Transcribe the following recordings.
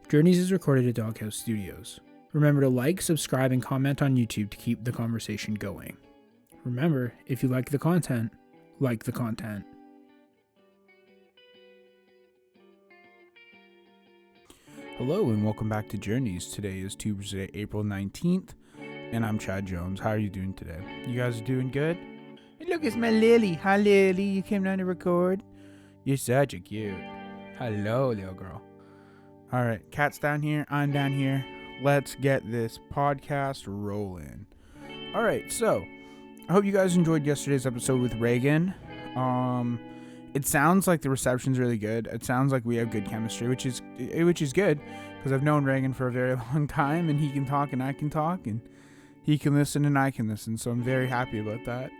Journeys is recorded at Doghouse Studios. Remember to like, subscribe, and comment on YouTube to keep the conversation going. Remember, if you like the content, like the content. Hello and welcome back to Journeys. Today is Tuesday, April 19th, and I'm Chad Jones. How are you doing today? You guys are doing good? Hey, look, it's my Lily. Hi, Lily. You came down to record? You're such a cute. Hello, little girl. All right, Cat's down here. I'm down here. Let's get this podcast rolling. All right, so I hope you guys enjoyed yesterday's episode with Reagan. It sounds like the reception's really good. It sounds like we have good chemistry, which is good because I've known Reagan for a very long time, and he can talk and I can talk, and he can listen and I can listen. So I'm very happy about that.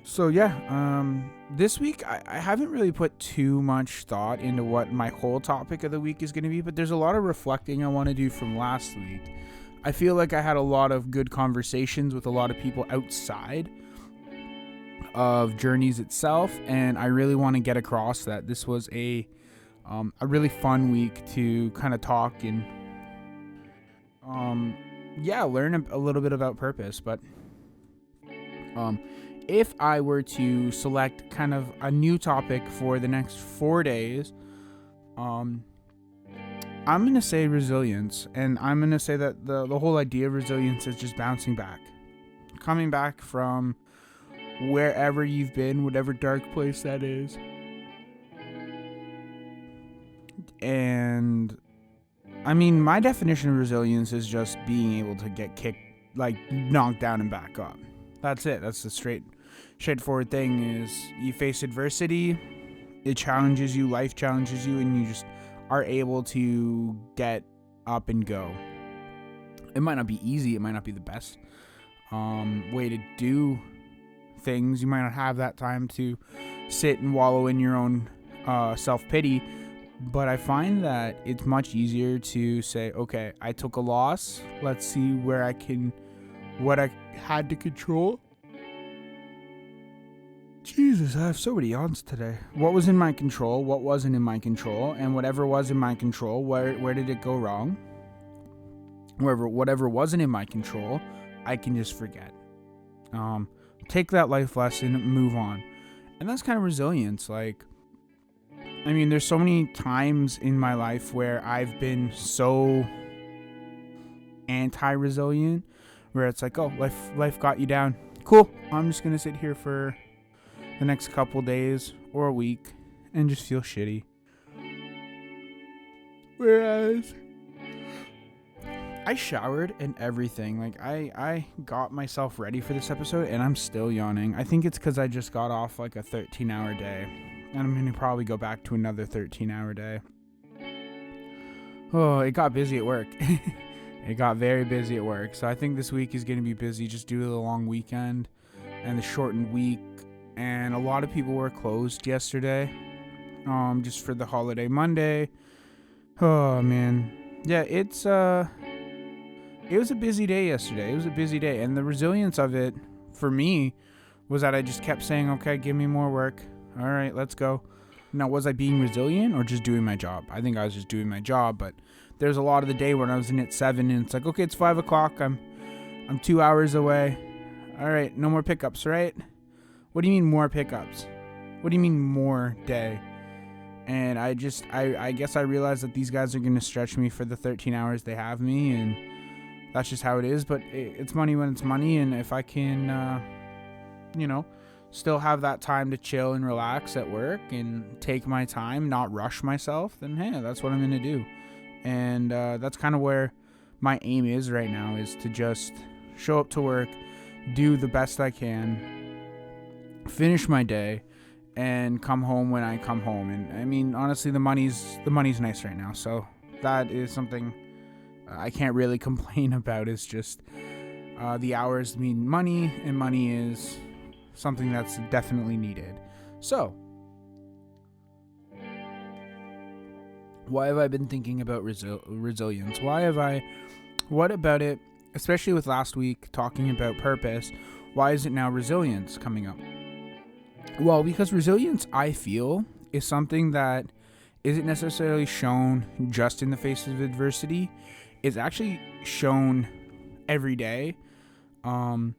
So yeah, this week I haven't really put too much thought into what my whole topic of the week is going to be, but there's a lot of reflecting I want to do from last week. I feel like I had a lot of good conversations with a lot of people outside of Journeys itself, and I really want to get across that this was a really fun week to kind of talk and learn a little bit about purpose. But if I were to select kind of a new topic for the next 4 days, I'm going to say resilience, and I'm going to say that the whole idea of resilience is just bouncing back, coming back from wherever you've been, whatever dark place that is. And I mean, my definition of resilience is just being able to get kicked, like knocked down and back up. That's it. That's the straightforward thing. Is you face adversity, it challenges you, life challenges you, and you just are able to get up and go. It might not be easy. It might not be the best way to do things. You might not have that time to sit and wallow in your own self-pity, but I find that it's much easier to say, okay, I took a loss, let's see what I had to control. Jesus, I have so many yawns today. What was in my control, what wasn't in my control, and whatever was in my control, where did it go wrong? Whatever wasn't in my control, I can just forget. Take that life lesson, move on. And that's kind of resilience. Like, I mean, there's so many times in my life where I've been so anti-resilient, where it's like, oh, life got you down. Cool. I'm just going to sit here for the next couple days or a week and just feel shitty. Whereas I showered and everything. Like, I got myself ready for this episode, and I'm still yawning. I think it's because I just got off like a 13-hour day, and I'm going to probably go back to another 13-hour day. Oh, it got busy at work. It got very busy at work. So I think this week is going to be busy just due to the long weekend and the shortened week. And a lot of people were closed yesterday, just for the holiday Monday. Oh, man. Yeah, it was a busy day yesterday. It was a busy day. And the resilience of it, for me, was that I just kept saying, okay, give me more work. All right, let's go. Now, was I being resilient or just doing my job? I think I was just doing my job. But there's a lot of the day when I was in at 7 and it's like, okay, it's 5 o'clock. I'm 2 hours away. All right, no more pickups, right? What do you mean more pickups? What do you mean more day? And I guess I realized that these guys are going to stretch me for the 13 hours they have me, and that's just how it is. But it's money when it's money, and if I can, still have that time to chill and relax at work and take my time, not rush myself, then hey, that's what I'm going to do. And that's kind of where my aim is right now, is to just show up to work, do the best I can, finish my day, and come home when I come home. And I mean, honestly, the money's nice right now, so that is something I can't really complain about. It's just the hours mean money, and money is something that's definitely needed. So why have I been thinking about resilience? What about it, especially with last week talking about purpose, why is it now resilience coming up? Well, because resilience, I feel, is something that isn't necessarily shown just in the face of adversity. It's actually shown every day. And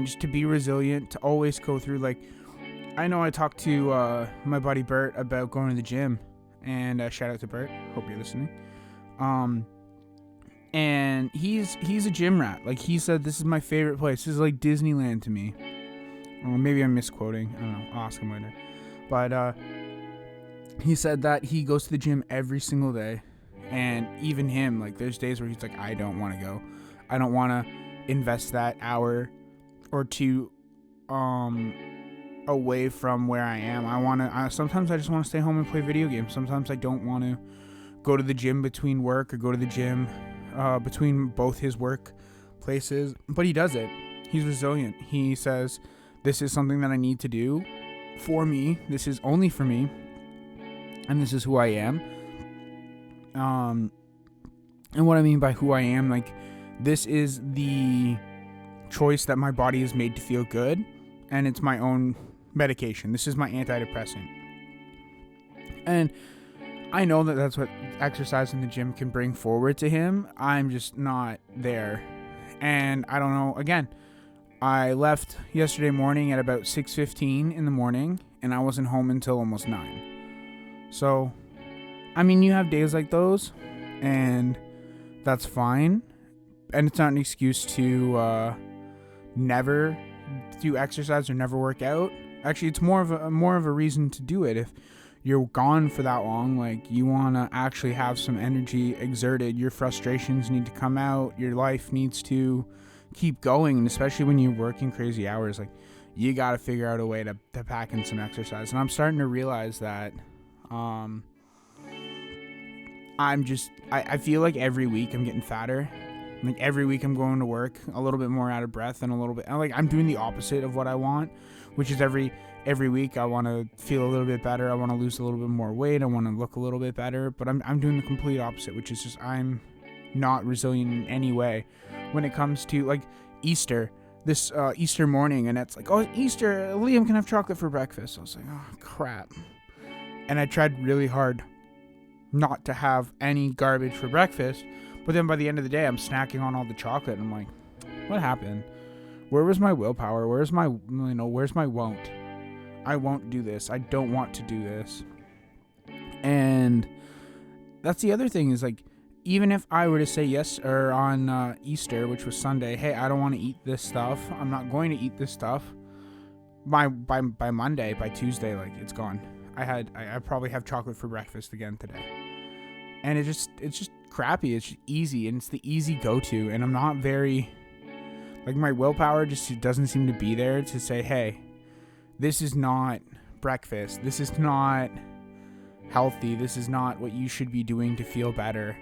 just to be resilient, to always go through, like, I know I talked to my buddy Bert about going to the gym, and shout out to Bert, hope you're listening. And he's a gym rat. Like, he said, this is my favorite place. This is like Disneyland to me. Or maybe I'm misquoting. I don't know. I'll ask him later. But he said that he goes to the gym every single day. And even him, like, there's days where he's like, I don't want to go. I don't want to invest that hour or two away from where I am. Sometimes I just want to stay home and play video games. Sometimes I don't want to go to the gym between work or go to the gym between both his work places. But he does it. He's resilient. He says, this is something that I need to do for me. This is only for me. And this is who I am. And what I mean by who I am, like, this is the choice that my body has made to feel good, and it's my own medication. This is my antidepressant. And I know that that's what exercise in the gym can bring forward to him. I'm just not there. And I don't know, again, I left yesterday morning at about 6:15 in the morning, and I wasn't home until almost 9. So, I mean, you have days like those, and that's fine. And it's not an excuse to never do exercise or never work out. Actually, it's more of a reason to do it. If you're gone for that long, like, you want to actually have some energy exerted. Your frustrations need to come out. Your life needs to keep going. And especially when you're working crazy hours, like, you got to figure out a way to pack in some exercise. And I'm starting to realize that I feel like every week I'm getting fatter. Like, every week I'm going to work a little bit more out of breath and a little bit, like, I'm doing the opposite of what I want, which is every week I want to feel a little bit better. I want to lose a little bit more weight. I want to look a little bit better, but I'm doing the complete opposite, which is just, I'm not resilient in any way when it comes to, like, Easter, this Easter morning, and it's like, oh, Easter, Liam can have chocolate for breakfast. I was like, oh, crap. And I tried really hard not to have any garbage for breakfast. But then by the end of the day, I'm snacking on all the chocolate, and I'm like, what happened? Where was my willpower? Where's my won't? I won't do this. I don't want to do this. And that's the other thing is, like, even if I were to say yes, or on Easter, which was Sunday, hey, I don't want to eat this stuff. I'm not going to eat this stuff. By Monday, by Tuesday, like, it's gone. I probably have chocolate for breakfast again today. And it's just crappy. It's just easy, and it's the easy go-to. And I'm not very, like, my willpower just doesn't seem to be there to say, hey, this is not breakfast. This is not healthy. This is not what you should be doing to feel better.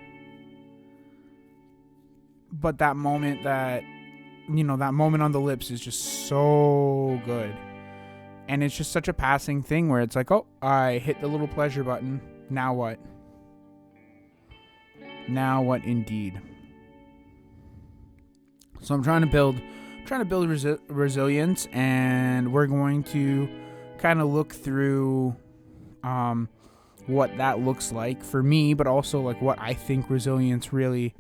But that moment that on the lips is just so good. And it's just such a passing thing where it's like, oh, I hit the little pleasure button. Now what? Now what indeed? So I'm trying to build resilience, and we're going to kind of look through what that looks like for me, but also, like, what I think resilience really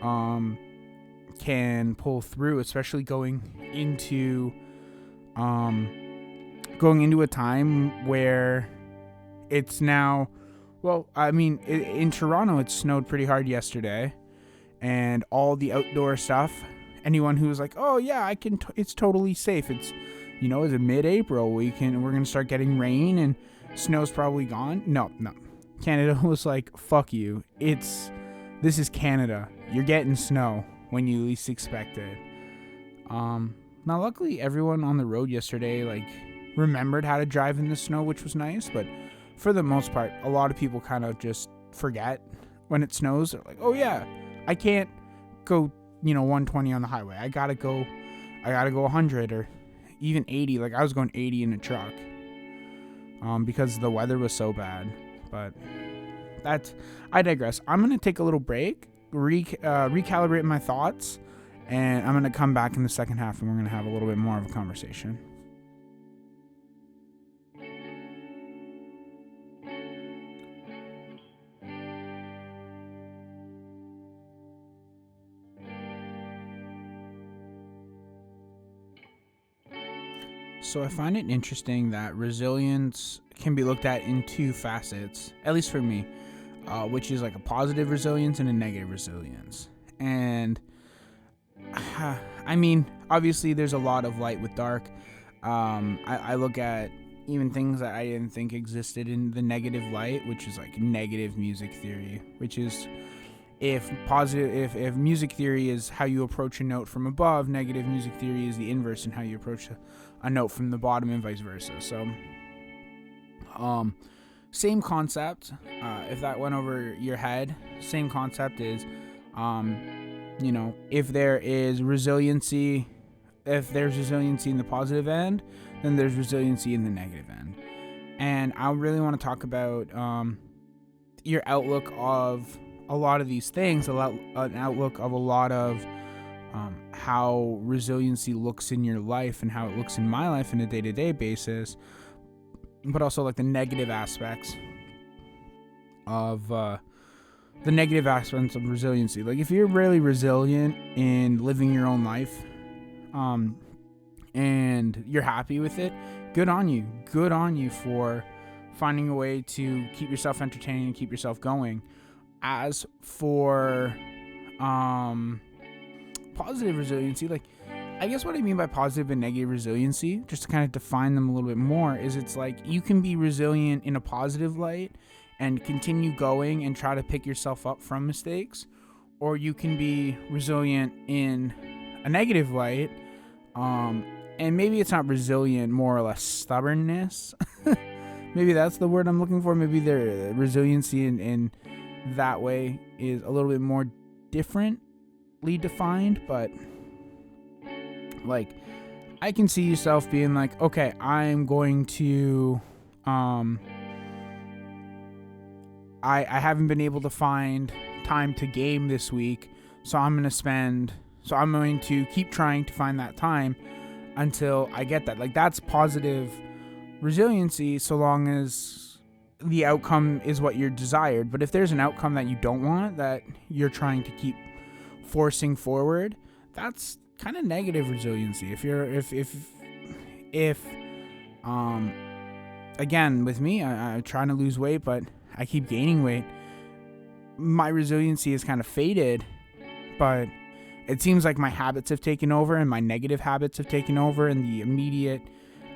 can pull through, especially going into a time where it's now, well, I mean, in Toronto, it snowed pretty hard yesterday, and all the outdoor stuff, anyone who was like, oh yeah, I can, it's totally safe. It's, it's a mid-April, we're going to start getting rain and snow's probably gone. No. Canada was like, fuck you. This is Canada. You're getting snow when you least expect it. Now, luckily, everyone on the road yesterday, like, remembered how to drive in the snow, which was nice, but for the most part, a lot of people kind of just forget when it snows. They're like, oh yeah, I can't go, 120 on the highway. I gotta go 100 or even 80. Like, I was going 80 in a truck because the weather was so bad. But I digress. I'm going to take a little break, recalibrate my thoughts, and I'm going to come back in the second half, and we're going to have a little bit more of a conversation. So I find it interesting that resilience can be looked at in two facets, at least for me, which is like a positive resilience and a negative resilience. And I mean, obviously, there's a lot of light with dark. I look at even things that I didn't think existed in the negative light, which is like negative music theory, which is if music theory is how you approach a note from above, negative music theory is the inverse in how you approach a note from the bottom and vice versa. So, same concept. If that went over your head, same concept is, if there's resiliency in the positive end, then there's resiliency in the negative end. And I really want to talk about your outlook of a lot of these things, an outlook of a lot of how resiliency looks in your life and how it looks in my life on a day-to-day basis, but also like the negative aspects of resiliency. Like if you're really resilient in living your own life, and you're happy with it, good on you for finding a way to keep yourself entertained and keep yourself going. As for positive resiliency, like I guess what I mean by positive and negative resiliency, just to kind of define them a little bit more, is it's like you can be resilient in a positive light and continue going and try to pick yourself up from mistakes, or you can be resilient in a negative light, and maybe it's not resilient, more or less stubbornness. Maybe that's the word I'm looking for. Maybe the resiliency in that way is a little bit more differently defined, but like I can see yourself being like, okay, I'm going to I haven't been able to find time to game this week, so I'm going to keep trying to find that time until I get that. Like that's positive resiliency, so long as the outcome is what you're desired. But if there's an outcome that you don't want, that you're trying to keep forcing forward, that's kind of negative resiliency. If again, with me, I'm trying to lose weight, but I keep gaining weight, my resiliency is kind of faded, but it seems like my habits have taken over and my negative habits have taken over and the immediate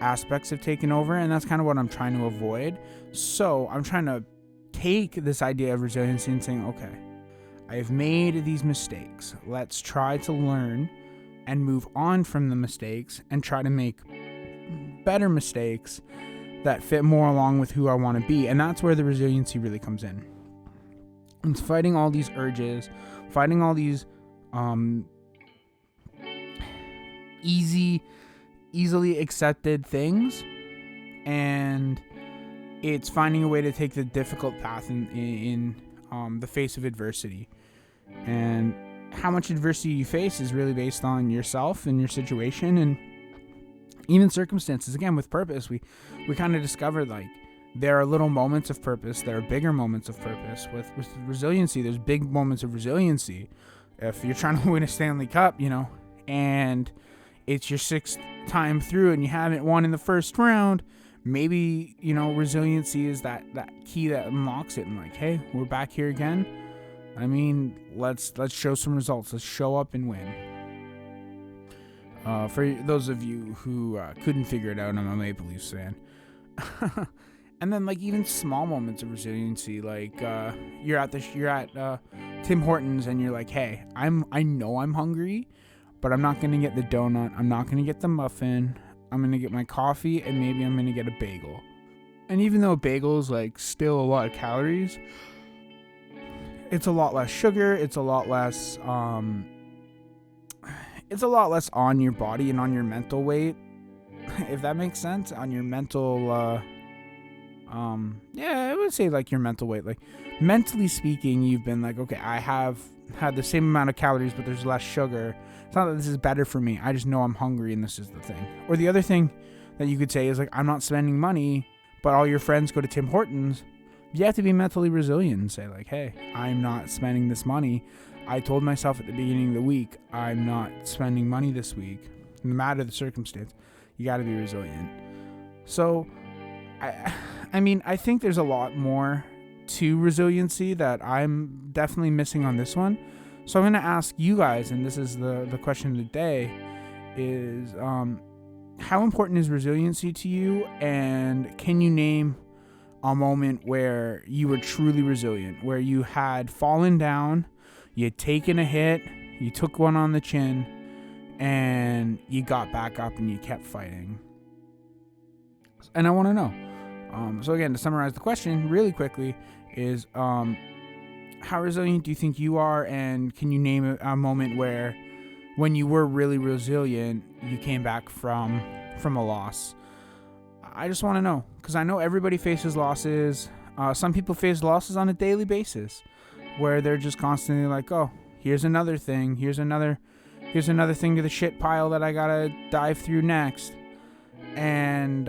aspects have taken over, and that's kind of what I'm trying to avoid. So I'm trying to take this idea of resiliency and saying, okay, I've made these mistakes. Let's try to learn and move on from the mistakes and try to make better mistakes that fit more along with who I want to be. And that's where the resiliency really comes in. It's fighting all these urges, fighting all these easily accepted things, and it's finding a way to take the difficult path in the face of adversity. And how much adversity you face is really based on yourself and your situation and even circumstances. Again, with purpose, we kind of discovered like there are little moments of purpose, there are bigger moments of purpose. With resiliency, there's big moments of resiliency. If you're trying to win a Stanley Cup, and it's your sixth time through and you haven't won in the first round, maybe, resiliency is that key that unlocks it and like, hey, we're back here again. I mean, let's show some results. Let's show up and win. For those of you who couldn't figure it out, I'm a Maple Leafs fan. And then like even small moments of resiliency, like you're at Tim Hortons and you're like, hey, I know I'm hungry, but I'm not gonna get the donut. I'm not gonna get the muffin. I'm gonna get my coffee and maybe I'm gonna get a bagel. And even though a bagel is like still a lot of calories, it's a lot less sugar. It's a lot less on your body and on your mental weight, if that makes sense. On your mental, I would say like your mental weight. Like mentally speaking, you've been like, okay, I have had the same amount of calories, but there's less sugar. It's not that this is better for me. I just know I'm hungry and this is the thing. Or the other thing that you could say is like, I'm not spending money, but all your friends go to Tim Hortons. You have to be mentally resilient and say like, hey, I'm not spending this money. I told myself at the beginning of the week, I'm not spending money this week, no matter the circumstance. You got to be resilient. So, I mean, I think there's a lot more to resiliency that I'm definitely missing on this one. So I'm going to ask you guys, and this is the question of the day, is how important is resiliency to you? And can you name a moment where you were truly resilient, where you had fallen down, you had taken a hit, you took one on the chin, and you got back up and you kept fighting? And I want to know. So again, to summarize the question really quickly is, how resilient do you think you are? And can you name a moment where, when you were really resilient, you came back from a loss? I just want to know, because I know everybody faces losses. Some people face losses on a daily basis, where they're just constantly like, oh, here's another thing. Here's another thing to the shit pile that I gotta dive through next. And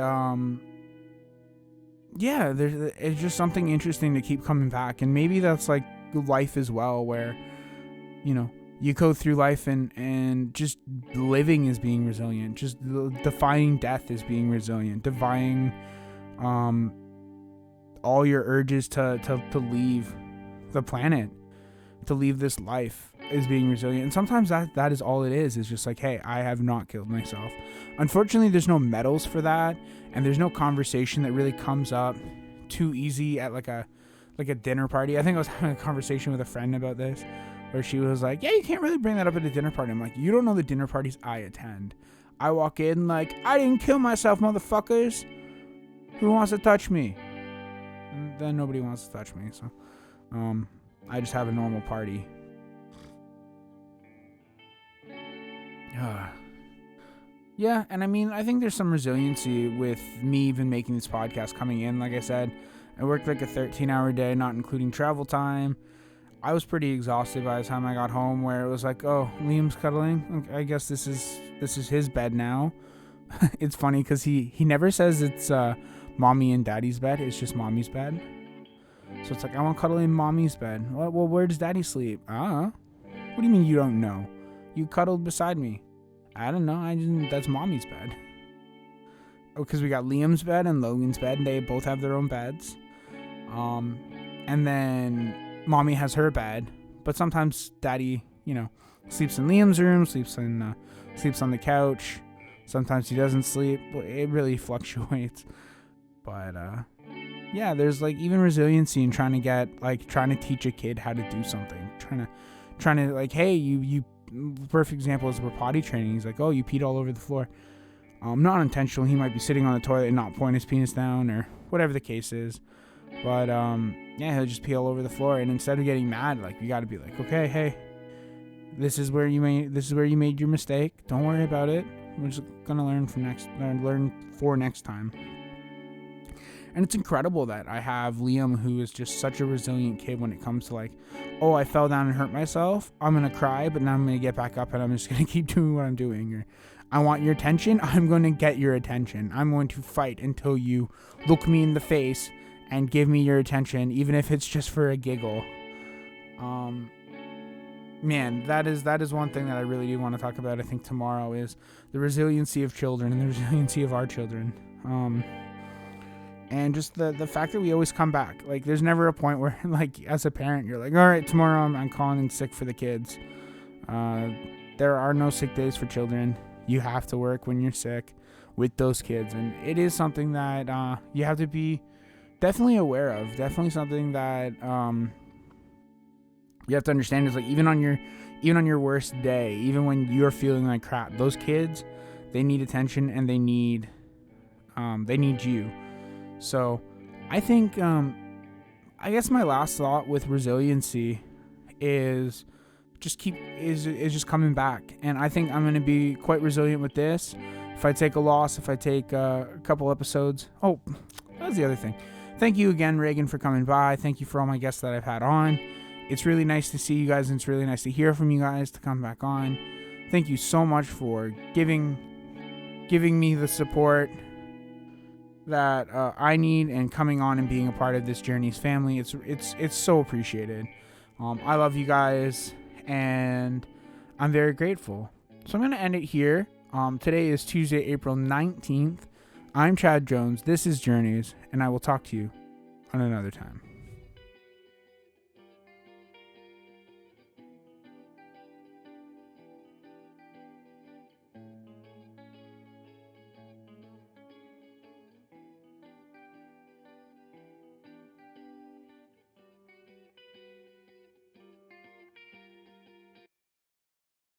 yeah, it's just something interesting to keep coming back. And maybe that's like life as well, where, you know, you go through life and just living is being resilient, just defying death is being resilient, defying all your urges to leave the planet, to leave this life, is being resilient. And sometimes that is all it is just like, hey, I have not killed myself. Unfortunately, there's no medals for that, and there's no conversation that really comes up too easy at like a dinner party. I think I was having a conversation with a friend about this, where she was like, yeah, you can't really bring that up at a dinner party. I'm like, you don't know the dinner parties I attend. I walk in like, I didn't kill myself, motherfuckers. Who wants to touch me? And then nobody wants to touch me, so I just have a normal party. Yeah, and I mean, I think there's some resiliency with me even making this podcast, coming in. Like I said, I worked like a 13-hour day, not including travel time. I was pretty exhausted by the time I got home, where it was like, oh, Liam's cuddling. I guess this is his bed now. It's funny because he never says it's mommy and daddy's bed. It's just mommy's bed. So it's like, I want to cuddle in mommy's bed. Well, where does daddy sleep? What do you mean you don't know? You cuddled beside me. I don't know. That's mommy's bed. Oh, because we got Liam's bed and Logan's bed, and they both have their own beds. And then mommy has her bed, but sometimes daddy, sleeps in Liam's room, sleeps on the couch. Sometimes he doesn't sleep. It really fluctuates. But yeah, there's like even resiliency in trying to teach a kid how to do something. Trying to like, hey, you perfect example is we're potty training. He's like, oh, you peed all over the floor. Not intentional. He might be sitting on the toilet and not point his penis down, or whatever the case is. But yeah, he'll just pee all over the floor. And instead of getting mad, like, you got to be like, okay, hey, this is where you made your mistake. Don't worry about it. We're just gonna learn for next time. And it's incredible that I have Liam, who is just such a resilient kid when it comes to like, oh, I fell down and hurt myself. I'm going to cry, but now I'm going to get back up and I'm just going to keep doing what I'm doing. Or, I want your attention. I'm going to get your attention. I'm going to fight until you look me in the face and give me your attention, even if it's just for a giggle. Man, that is one thing that I really do want to talk about, I think, tomorrow, is the resiliency of children and the resiliency of our children. And just the fact that we always come back. Like, there's never a point where, like, as a parent, you're like, all right, tomorrow I'm calling in sick for the kids. There are no sick days for children. You have to work when you're sick with those kids. And it is something that you have to be definitely aware of. Definitely something that you have to understand is, like, even on your worst day, even when you're feeling like crap, those kids, they need attention and they need you. So I think, I guess my last thought with resiliency is just just coming back. And I think I'm going to be quite resilient with this. If I take a loss, if I take a couple episodes. Oh, that's the other thing. Thank you again, Reagan, for coming by. Thank you for all my guests that I've had on. It's really nice to see you guys, and it's really nice to hear from you guys, to come back on. Thank you so much for giving me the support that I need, and coming on and being a part of this Journey's family. It's so appreciated. I love you guys, and I'm very grateful. So I'm going to end it here. Today is Tuesday, April 19th. I'm Chad Jones. This is Journeys, and I will talk to you on another time.